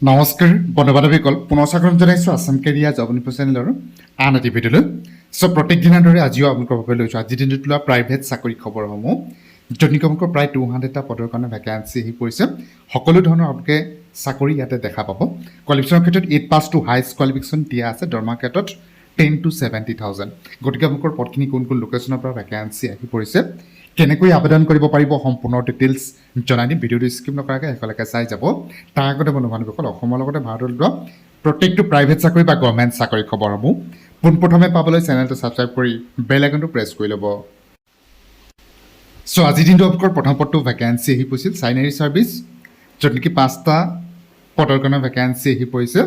নমস্কাৰ বন্ধুবান্ধৱীসকল পুনৰ স্বাগতম জনাইছোঁ আছাম কেৰিয়াৰ জব ইনফো চেনেলৰ আন এটি ভিডিঅ'লৈ চ' প্ৰত্যেক দিনাৰ দৰে আজিও আপোনালোকৰ বাবে লৈছোঁ আজিৰ দিনটোত লোৱা প্ৰাইভেট চাকৰি খবৰসমূহ য'ত নেকি আপোনালোকৰ প্ৰায় 200টা পদৰ কাৰণে ভেকেঞ্চি আহি পৰিছে সকলো ধৰণৰ আপোনালোকে চাকৰি ইয়াতে দেখা পাব কোৱালিফিকেশ্যনৰ ক্ষেত্ৰত 8 পাছ টু হাইষ্ট কোৱালিফিকেশ্যন দিয়া আছে দৰমহাৰ ক্ষেত্ৰত 10 to 70,000 গতিকে আপোনালোকৰ পদখিনি কোন কোন লোকেশ্যনৰ পৰা ভেকেঞ্চি আহি পৰিছে কেনেকৈ আবেদন কৰিব পাৰিব সম্পূৰ্ণ ডিটেইলছ জনাই দিম ভিডিঅ'টো স্কিপ নকৰাকৈ শেষলৈকে চাই যাব তাৰ আগতে বন্ধুবান্ধৱীসকল অসমৰ লগতে ভাৰতত লোৱা প্ৰত্যেকটো প্ৰাইভেট চাকৰি বা গভৰ্ণমেণ্ট চাকৰি খবৰসমূহ পোনপ্ৰথমে পাবলৈ চেনেলটো ছাবস্ক্ৰাইব কৰি বেল আইকনটো প্ৰেছ কৰি ল'ব চ' আজিৰ দিনটো আপোনালোকৰ প্ৰথম পদটো ভেকেঞ্চি আহি পৰিছিল চাইনেৰী ছাৰ্ভিচ য'ত নেকি 5টা পদৰ কাৰণে ভেকেঞ্চি আহি পৰিছে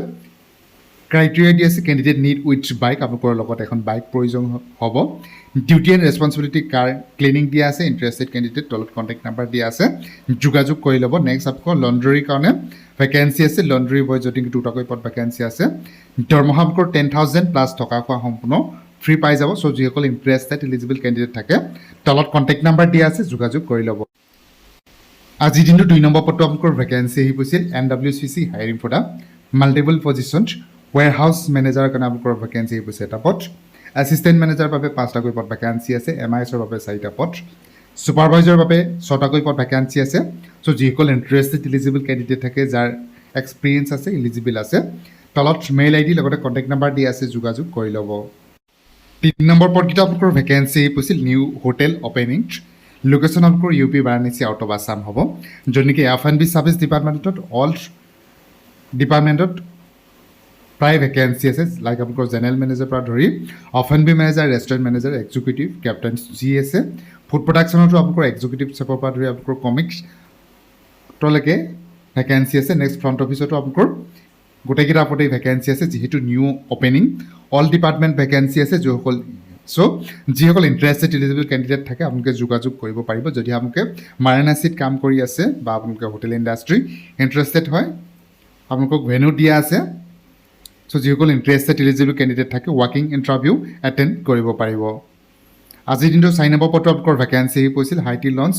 ক্ৰাইটেৰিয়া দি আছে কেণ্ডিডেট নিড উইথ বাইক আপোনালোকৰ লগত এখন বাইক প্ৰয়োজন হ'ব duty and responsibility car cleaning দিয়া আছে ইণ্টাৰেষ্টেড কেণ্ডিডেট তলত কণ্টেক্ট নাম্বাৰ দিয়া আছে যোগাযোগ কৰি ল'ব নেক্সট আপোনালোকৰ লণ্ড্ৰীৰ কাৰণে ভেকেঞ্চি আছে লণ্ড্ৰী বয় যদি দুটাকৈ পদ ভেকেঞ্চি আছে দৰমহা আপোনালোকৰ 10,000 প্লাছ থকা খোৱা সম্পূৰ্ণ ফ্ৰী পাই যাব চ' যিসকল ইণ্টাৰেষ্টেড এলিজিবল কেণ্ডিডেট থাকে তলত কণ্টেক্ট নাম্বাৰ দিয়া আছে যোগাযোগ কৰি ল'ব আজিৰ দিনটো 2 নম্বৰ পদটো আপোনালোকৰ ভেকেঞ্চি আহি পৰিছিল NWCC hiring for the multiple position warehouse manager কাৰণে আপোনালোকৰ ভেকেঞ্চি আহি পৰিছে এটা পদ এছিষ্টেণ্ট মেনেজাৰৰ বাবে 5টাকৈ পদ ভেকেঞ্চি আছে MISৰ বাবে 4টা পদ ছুপাৰভাইজাৰৰ বাবে 6টাকৈ পদ ভেকেঞ্চি আছে চ' যিসকল ইণ্টাৰেষ্টেড এলিজিবল কেণ্ডিডেট থাকে যাৰ এক্সপিৰিয়েঞ্চ আছে এলিজিবল আছে তলত মেইল ID লগতে কণ্টেক্ট নাম্বাৰ দিয়া আছে যোগাযোগ কৰি ল'ব 3 নম্বৰ পদকেইটা আপোনালোকৰ ভেকেঞ্চি আহি পৰিছিল নিউ হোটেল অপেনিং লোকেশ্যন আপোনালোকৰ UP Varanasi out of Assam হ'ব য'ত নেকি F&B ছাৰ্ভিচ ডিপাৰ্টমেণ্টত অল ডিপাৰ্টমেণ্টত প্ৰায় ভেকেঞ্চি আছে লাইক আপোনালোকৰ জেনেৰেল মেনেজাৰ পৰা ধৰি F&B manager restaurant manager executive captain যি আছে ফুড প্ৰডাকশ্যনতো আপোনালোকৰ এক্সিকিউটিভ চেফৰ পৰা ধৰি আপোনালোকৰ কমিক্সলৈকে ভেকেঞ্চি আছে নেক্সট ফ্ৰণ্ট অফিচতো আপোনালোকৰ গোটেইকেইটা পদে ভেকেঞ্চি আছে যিহেতু new opening all department vacancy আছে যিসকল ইণ্টাৰেষ্টেড এলিজিবল কেণ্ডিডেট থাকে আপোনালোকে যোগাযোগ কৰিব পাৰিব যদি আপোনালোকে মাৰাণসীত কাম কৰি আছে বা আপোনালোকে হোটেল ইণ্ডাষ্ট্ৰি ইণ্টাৰেষ্টেড হয় আপোনালোকক ভেনু দিয়া আছে চ' যিসকল ইণ্টাৰেষ্টেড এলিজিবল কেণ্ডিডেট থাকে ৱাকিং ইণ্টাৰভিউ এটেণ্ড কৰিব পাৰিব আজিৰ দিনটো 4 নম্বৰ পদটো আপোনালোকৰ ভেকেঞ্চি আহি পৰিছিল হাইটি লঞ্চ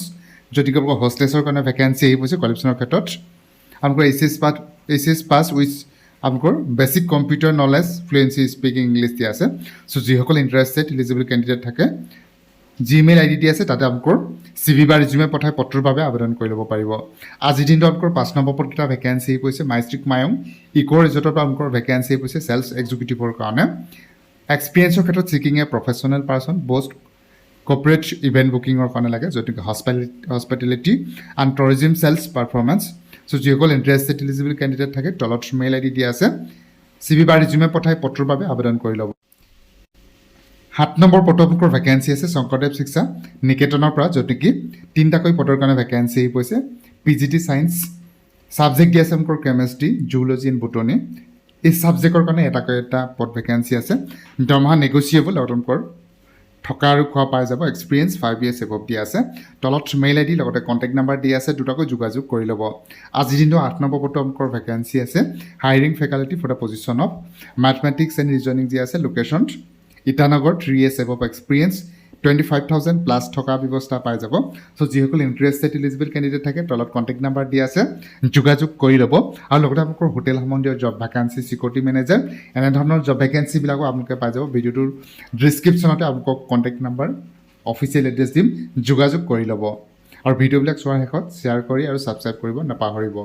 যদি আপোনালোকৰ হোষ্টেছৰ কাৰণে ভেকেঞ্চি আহি পৰিছে কোৱালিফিকেশ্যনৰ ক্ষেত্ৰত আপোনালোকৰ HS পাছ উইথ আপোনালোকৰ basic computer knowledge fluency speaking English দিয়া আছে চ' যিসকল ইণ্টাৰেষ্টেড এলিজিবল কেণ্ডিডেট থাকে জিমেইল ID দিয়া আছে তাতে আপোনালোকৰ CV বা ৰিজিউমে পঠাই পত্ৰৰ বাবে আবেদন কৰি ল'ব পাৰিব আজিৰ দিনটো আপোনালোকৰ 5 নম্বৰ পদকেইটা ভেকেঞ্চি আহি পৰিছে মাইষ্ট্ৰিক মায়ং ইক' ৰিজৰ্টৰ পৰা আপোনালোকৰ ভেকেঞ্চি আহি পৰিছে চেলছ এক্সিকিউটিভৰ কাৰণে এক্সপিৰিয়েঞ্চৰ ক্ষেত্ৰত ছিকিং এ প্ৰফেশ্যনেল পাৰ্চন বষ্ট কৰ্পৰেট ইভেণ্ট বুকিঙৰ কাৰণে লাগে য'ত নেকি hospitality and tourism sales performance so' যিসকল ইণ্টাৰেষ্টেড এলিজিবল কেণ্ডিডেট থাকে তলত মেইল ID দিয়া আছে CV বা ৰিজিউমে পঠাই পত্ৰৰ বাবে আবেদন কৰি ল'ব 7 নম্বৰ পদটো আপোনালোকৰ ভেকেঞ্চি আছে শংকৰদেৱ শিক্ষা নিকেতনৰ পৰা য'ত নেকি 3টাকৈ পদৰ কাৰণে ভেকেঞ্চি আহি পৰিছে PGT ছায়েন্স ছাবজেক্ট দিয়া আছে আপোনালোকৰ কেমেষ্ট্ৰি জুলজি এণ্ড বটনী এই ছাবজেক্টৰ কাৰণে এটা পদ ভেকেঞ্চি আছে দৰমহা নেগচিয়েবল আৰু আপোনালোকৰ থকা আৰু খোৱা পাই যাব এক্সপিৰিয়েঞ্চ 5 years এবভ দিয়া আছে তলত মেইল ID লগতে কণ্টেক্ট নাম্বাৰ দিয়া আছে দুটাকৈ যোগাযোগ কৰি ল'ব আজিৰ দিনটো 8 নম্বৰ পদটো আপোনালোকৰ ভেকেঞ্চি আছে hiring faculty for the position of mathematics and reasoning দিয়া আছে location Itanagar 3 years above experience 25,000 plus থকা ব্যৱস্থা পাই যাব চ' যিসকল ইণ্টাৰেষ্টেড এলিজিবল কেণ্ডিডেট থাকে তলত কণ্টেক্ট নাম্বাৰ দিয়া আছে যোগাযোগ কৰি ল'ব আৰু লগতে আপোনালোকৰ হোটেল সম্বন্ধীয় জব ভেকেঞ্চি চিকিউৰিটি মেনেজাৰ এনেধৰণৰ জব ভেকেঞ্চিবিলাকো আপোনালোকে পাই যাব ভিডিঅ'টোৰ ডিছক্ৰিপশ্যনতে আপোনালোকক কণ্টেক্ট নাম্বাৰ অফিচিয়েল এড্ৰেছ দিম যোগাযোগ কৰি ল'ব আৰু ভিডিঅ'বিলাক চোৱাৰ শেষত শ্বেয়াৰ কৰি আৰু ছাবস্ক্ৰাইব কৰিব নাপাহৰিব